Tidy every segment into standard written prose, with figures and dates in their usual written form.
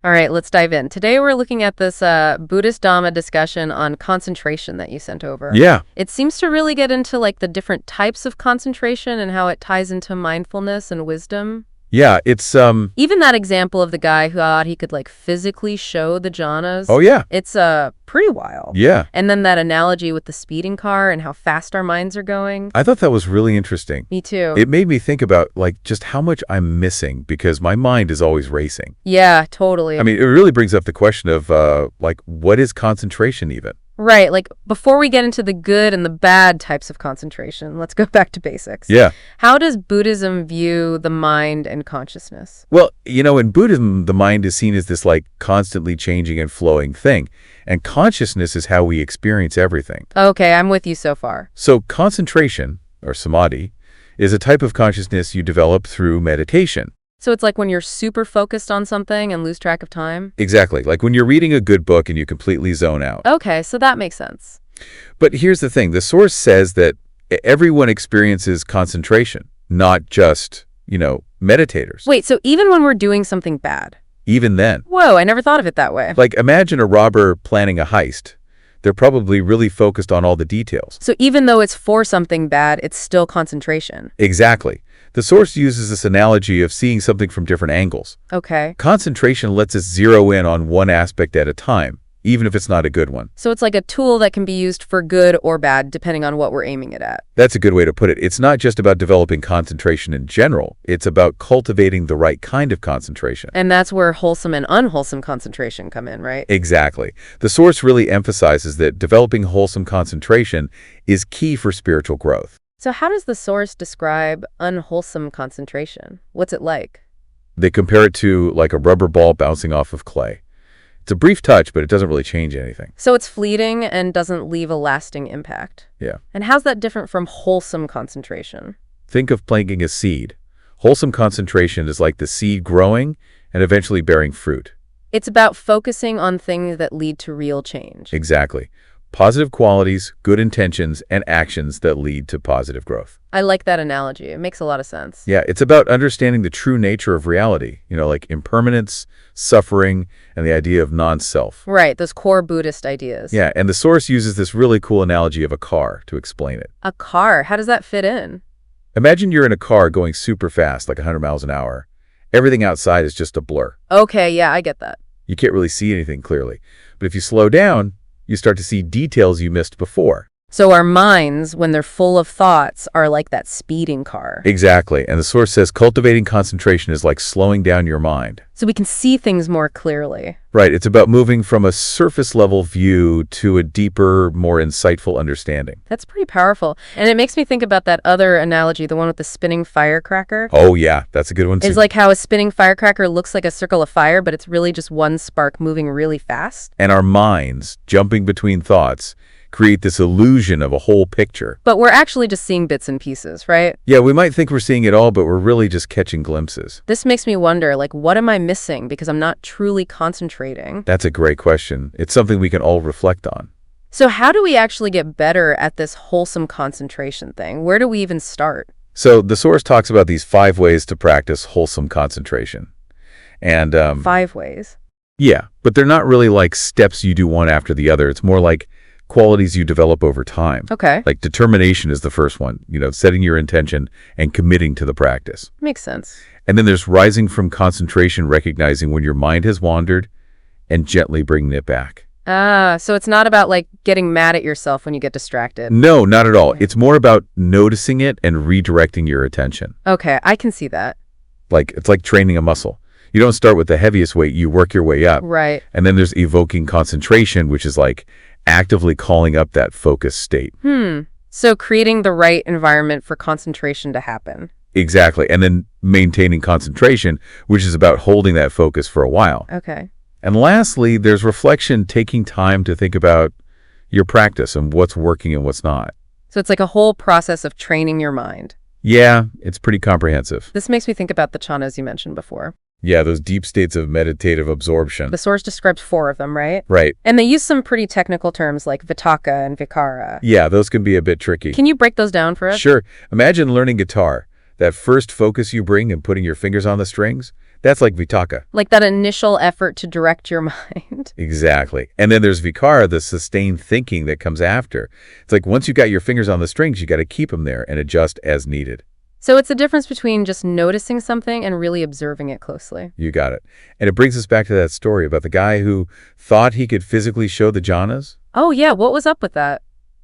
All right, let's dive in. Today we're looking at this Buddhist Dhamma discussion on concentration that you sent over. Yeah. It seems to really get into like the different types of concentration and how it ties into mindfulness and wisdom. Yeah, it's Even that example of the guy who thought he could like physically show the jhanas. Oh yeah. It's pretty wild. Yeah. And then that analogy with the speeding car and how fast our minds are going. I thought that was really interesting. Me too. It made me think about like just how much I'm missing because my mind is always racing. Yeah, totally. I mean, it really brings up the question of like what is concentration even? Right, like before we get into the good and the bad types of concentration, let's go back to basics. Yeah. How does Buddhism view the mind and consciousness? Well, in Buddhism, the mind is seen as this like constantly changing and flowing thing, and consciousness is how we experience everything. Okay, I'm with you so far. So concentration, or samadhi, is a type of consciousness you develop through meditation. So it's like when you're super focused on something and lose track of time? Exactly, like when you're reading a good book and you completely zone out. Okay, so that makes sense. But here's the thing, the source says that everyone experiences concentration, not just, meditators. Wait, so even when we're doing something bad? Even then. Whoa, I never thought of it that way. Like imagine a robber planning a heist. They're probably really focused on all the details. So even though it's for something bad, it's still concentration. Exactly. The source uses this analogy of seeing something from different angles. Okay. Concentration lets us zero in on one aspect at a time, even if it's not a good one. So it's like a tool that can be used for good or bad, depending on what we're aiming it at. That's a good way to put it. It's not just about developing concentration in general. It's about cultivating the right kind of concentration. And that's where wholesome and unwholesome concentration come in, right? Exactly. The source really emphasizes that developing wholesome concentration is key for spiritual growth. So how does the source describe unwholesome concentration? What's it like? They compare it to like a rubber ball bouncing off of clay. It's a brief touch, but it doesn't really change anything. So it's fleeting and doesn't leave a lasting impact. Yeah. And how's that different from wholesome concentration? Think of planting a seed. Wholesome concentration is like the seed growing and eventually bearing fruit. It's about focusing on things that lead to real change. Exactly. Positive qualities, good intentions, and actions that lead to positive growth. I like that analogy. It makes a lot of sense. Yeah, it's about understanding the true nature of reality, like impermanence, suffering, and the idea of non-self. Right, those core Buddhist ideas. Yeah, and the source uses this really cool analogy of a car to explain it. A car? How does that fit in? Imagine you're in a car going super fast, like 100 miles an hour. Everything outside is just a blur. Okay, yeah, I get that. You can't really see anything clearly. But if you slow down, you start to see details you missed before. So our minds, when they're full of thoughts, are like that speeding car. Exactly. And the source says cultivating concentration is like slowing down your mind. So we can see things more clearly. Right. It's about moving from a surface level view to a deeper, more insightful understanding. That's pretty powerful. And it makes me think about that other analogy, the one with the spinning firecracker. Oh, yeah. That's a good one, too. It's like how a spinning firecracker looks like a circle of fire, but it's really just one spark moving really fast. And our minds, jumping between thoughts, create this illusion of a whole picture. But we're actually just seeing bits and pieces, right? Yeah, we might think we're seeing it all, but we're really just catching glimpses. This makes me wonder, like, what am I missing because I'm not truly concentrating? That's a great question. It's something we can all reflect on. So how do we actually get better at this wholesome concentration thing? Where do we even start? So the source talks about these 5 ways to practice wholesome concentration. And 5 ways? Yeah, but they're not really like steps you do one after the other. It's more like qualities you develop over time. Okay. Like determination is the first one, setting your intention and committing to the practice. Makes sense. And then there's rising from concentration, recognizing when your mind has wandered and gently bringing it back. Ah, so it's not about like getting mad at yourself when you get distracted. No, not at all. It's more about noticing it and redirecting your attention. Okay, I can see that. It's like training a muscle. You don't start with the heaviest weight, you work your way up. Right. And then there's evoking concentration, which is like actively calling up that focused state. So creating the right environment for concentration to happen. Exactly. And then maintaining concentration, which is about holding that focus for a while. Okay. And lastly, there's reflection, taking time to think about your practice and what's working and what's not. So it's like a whole process of training your mind. Yeah, it's pretty comprehensive. This makes me think about the jhanas you mentioned before. Yeah, those deep states of meditative absorption. The source describes 4 of them, right? Right. And they use some pretty technical terms like vitakka and vikara. Yeah, those can be a bit tricky. Can you break those down for us? Sure. Imagine learning guitar. That first focus you bring and putting your fingers on the strings, That's like vitaka. Like that initial effort to direct your mind. Exactly. And then there's vikara, the sustained thinking that comes after. It's like once you got your fingers on the strings, you got to keep them there and adjust as needed. So it's the difference between just noticing something and really observing it closely. You got it. And it brings us back to that story about the guy who thought he could physically show the jhanas. Oh, yeah. What was up with that?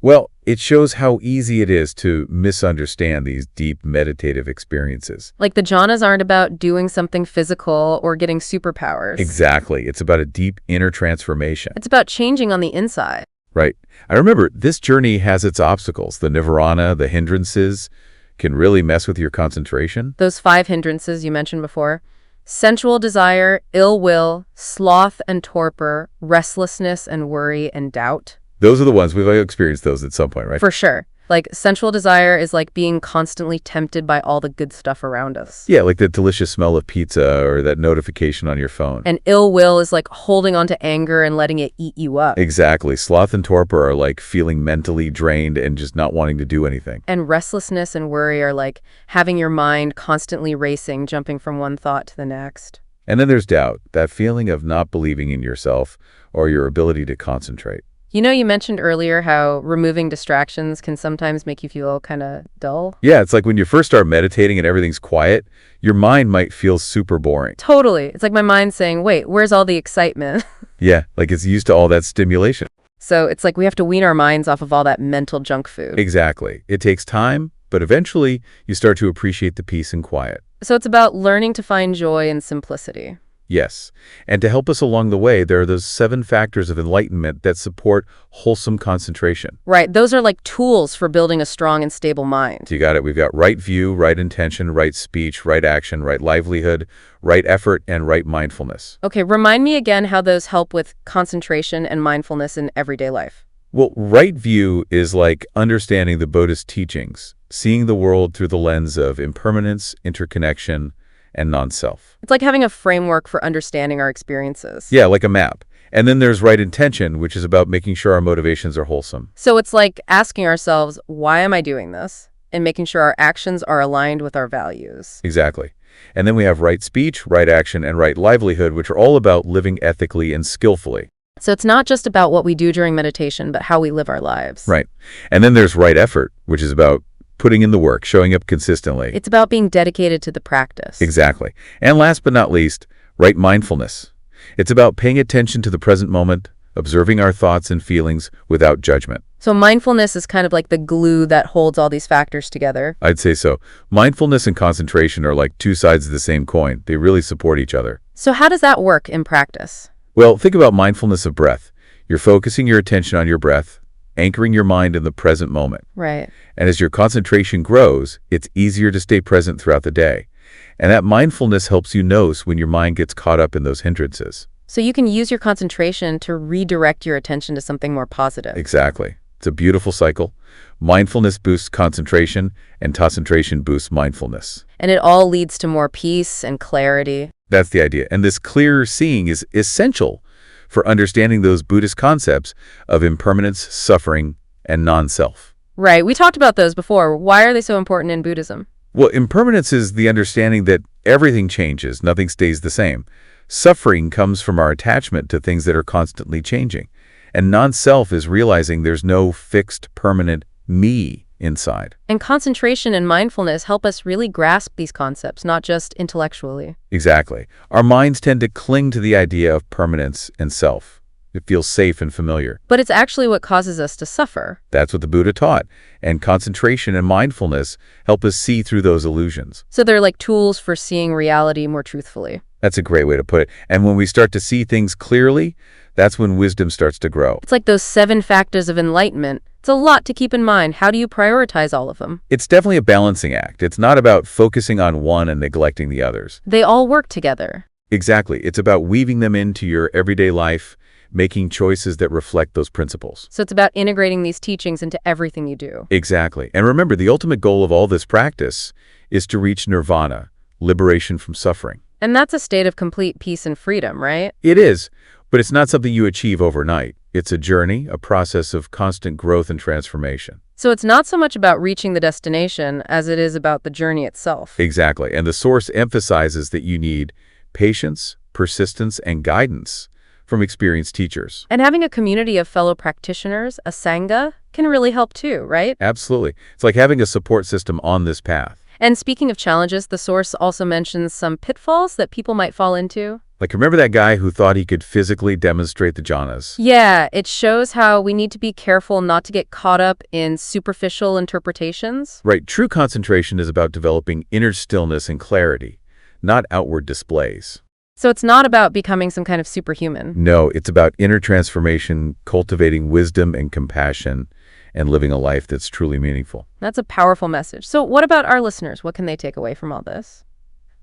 Well, it shows how easy it is to misunderstand these deep meditative experiences. Like the jhanas aren't about doing something physical or getting superpowers. Exactly. It's about a deep inner transformation. It's about changing on the inside. Right. I remember this journey has its obstacles. The nirvana, the hindrances can really mess with your concentration. Those 5 hindrances you mentioned before: sensual desire, ill will, sloth and torpor, restlessness and worry and doubt. Those are the ones, we've all experienced those at some point, right? For sure. Like sensual desire is like being constantly tempted by all the good stuff around us. Yeah, like the delicious smell of pizza or that notification on your phone. And ill will is like holding on to anger and letting it eat you up. Exactly. Sloth and torpor are like feeling mentally drained and just not wanting to do anything. And restlessness and worry are like having your mind constantly racing, jumping from one thought to the next. And then there's doubt, that feeling of not believing in yourself or your ability to concentrate. You know, you mentioned earlier how removing distractions can sometimes make you feel kind of dull. Yeah, it's like when you first start meditating and everything's quiet, your mind might feel super boring. Totally. It's like my mind saying, wait, where's all the excitement? Yeah, like it's used to all that stimulation. So it's like we have to wean our minds off of all that mental junk food. Exactly. It takes time, but eventually you start to appreciate the peace and quiet. So it's about learning to find joy in simplicity. Yes. And to help us along the way, there are those 7 factors of enlightenment that support wholesome concentration. Right. Those are like tools for building a strong and stable mind. You got it. We've got right view, right intention, right speech, right action, right livelihood, right effort, and right mindfulness. Okay, remind me again how those help with concentration and mindfulness in everyday life. Well, right view is like understanding the Buddhist teachings, seeing the world through the lens of impermanence, interconnection, and non-self. It's like having a framework for understanding our experiences. Yeah, like a map. And then there's right intention, which is about making sure our motivations are wholesome. So it's like asking ourselves, why am I doing this? And making sure our actions are aligned with our values. Exactly. And then we have right speech, right action, and right livelihood, which are all about living ethically and skillfully. So it's not just about what we do during meditation, but how we live our lives. Right. And then there's right effort, which is about putting in the work, showing up consistently. It's about being dedicated to the practice. Exactly. And last but not least, right mindfulness. It's about paying attention to the present moment, observing our thoughts and feelings without judgment. So mindfulness is kind of like the glue that holds all these factors together. I'd say so. Mindfulness and concentration are like 2 sides of the same coin. They really support each other. So how does that work in practice? Well, think about mindfulness of breath. You're focusing your attention on your breath, anchoring your mind in the present moment. Right. And as your concentration grows, it's easier to stay present throughout the day. And that mindfulness helps you notice when your mind gets caught up in those hindrances. So you can use your concentration to redirect your attention to something more positive. Exactly. It's a beautiful cycle. Mindfulness boosts concentration, and concentration boosts mindfulness. And it all leads to more peace and clarity. That's the idea. And this clearer seeing is essential for understanding those Buddhist concepts of impermanence, suffering, and non-self. Right. We talked about those before. Why are they so important in Buddhism? Well, impermanence is the understanding that everything changes, nothing stays the same. Suffering comes from our attachment to things that are constantly changing. And non-self is realizing there's no fixed, permanent me inside. And concentration and mindfulness help us really grasp these concepts, not just intellectually. Exactly. Our minds tend to cling to the idea of permanence and self. It feels safe and familiar. But it's actually what causes us to suffer. That's what the Buddha taught. And concentration and mindfulness help us see through those illusions. So they're like tools for seeing reality more truthfully. That's a great way to put it. And when we start to see things clearly, that's when wisdom starts to grow. It's like those 7 factors of enlightenment. It's a lot to keep in mind. How do you prioritize all of them? It's definitely a balancing act. It's not about focusing on one and neglecting the others. They all work together. Exactly. It's about weaving them into your everyday life, making choices that reflect those principles. So it's about integrating these teachings into everything you do. Exactly. And remember, the ultimate goal of all this practice is to reach nirvana, liberation from suffering. And that's a state of complete peace and freedom, right? It is, but it's not something you achieve overnight. It's a journey, a process of constant growth and transformation. So it's not so much about reaching the destination as it is about the journey itself. Exactly. And the Source emphasizes that you need patience, persistence, and guidance from experienced teachers. And having a community of fellow practitioners, a sangha, can really help too, right? Absolutely. It's like having a support system on this path. And speaking of challenges, the source also mentions some pitfalls that people might fall into. Like, remember that guy who thought he could physically demonstrate the jhanas? Yeah, it shows how we need to be careful not to get caught up in superficial interpretations. Right. True concentration is about developing inner stillness and clarity, not outward displays. So it's not about becoming some kind of superhuman. No, it's about inner transformation, cultivating wisdom and compassion, and living a life that's truly meaningful. That's a powerful message. So what about our listeners? What can they take away from all this?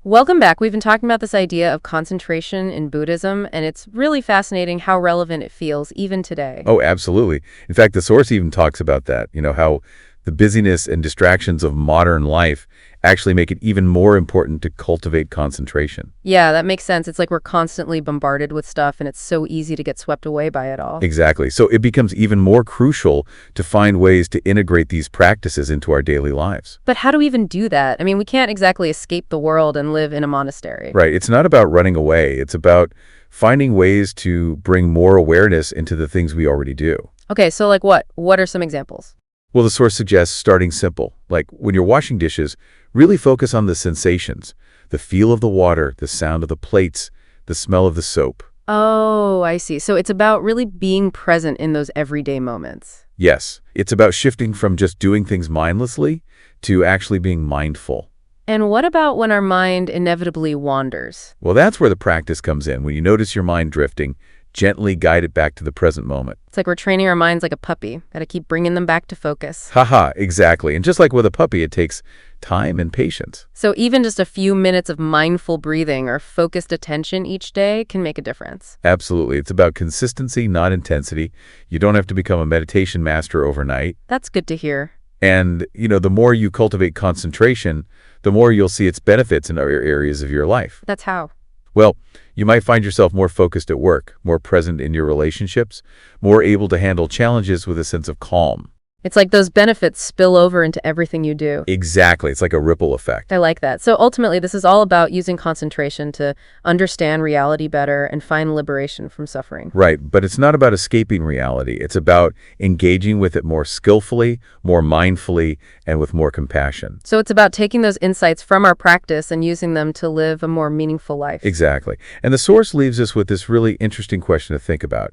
Welcome back. We've been talking about this idea of concentration in Buddhism, and it's really fascinating how relevant it feels even today. Oh, absolutely. In fact, the source even talks about that, how the busyness and distractions of modern life actually make it even more important to cultivate concentration. Yeah, that makes sense. It's like we're constantly bombarded with stuff, and it's so easy to get swept away by it all. Exactly. So it becomes even more crucial to find ways to integrate these practices into our daily lives. But how do we even do that? I mean, we can't exactly escape the world and live in a monastery. Right. It's not about running away. It's about finding ways to bring more awareness into the things we already do. Okay, so like what? What are some examples? Well, the source suggests starting simple. Like when you're washing dishes, really focus on the sensations, the feel of the water, the sound of the plates, the smell of the soap. Oh, I see. So it's about really being present in those everyday moments. Yes, it's about shifting from just doing things mindlessly to actually being mindful. And what about when our mind inevitably wanders? Well, that's where the practice comes in. When you notice your mind drifting, gently guide it back to the present moment. It's like we're training our minds like a puppy. Gotta keep bringing them back to focus. Haha, exactly. And just like with a puppy, it takes time and patience. So even just a few minutes of mindful breathing or focused attention each day can make a difference. Absolutely. It's about consistency, not intensity. You don't have to become a meditation master overnight. That's good to hear. And, the more you cultivate concentration, the more you'll see its benefits in other areas of your life. That's how. Well, you might find yourself more focused at work, more present in your relationships, more able to handle challenges with a sense of calm. It's like those benefits spill over into everything you do. Exactly. It's like a ripple effect. I like that. So ultimately, this is all about using concentration to understand reality better and find liberation from suffering. Right. But it's not about escaping reality. It's about engaging with it more skillfully, more mindfully, and with more compassion. So it's about taking those insights from our practice and using them to live a more meaningful life. Exactly. And the source leaves us with this really interesting question to think about.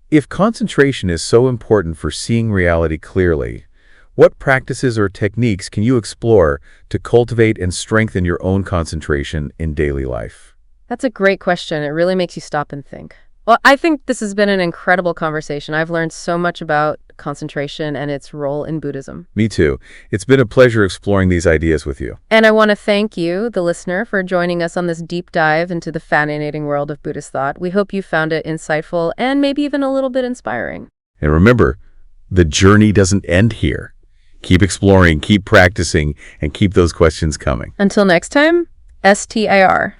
If concentration is so important for seeing reality clearly, what practices or techniques can you explore to cultivate and strengthen your own concentration in daily life? That's a great question. It really makes you stop and think. Well, I think this has been an incredible conversation. I've learned so much about concentration and its role in Buddhism. Me too. It's been a pleasure exploring these ideas with you. And I want to thank you, the listener, for joining us on this deep dive into the fascinating world of Buddhist thought. We hope you found it insightful and maybe even a little bit inspiring. And remember, the journey doesn't end here. Keep exploring, keep practicing, and keep those questions coming. Until next time, STIR.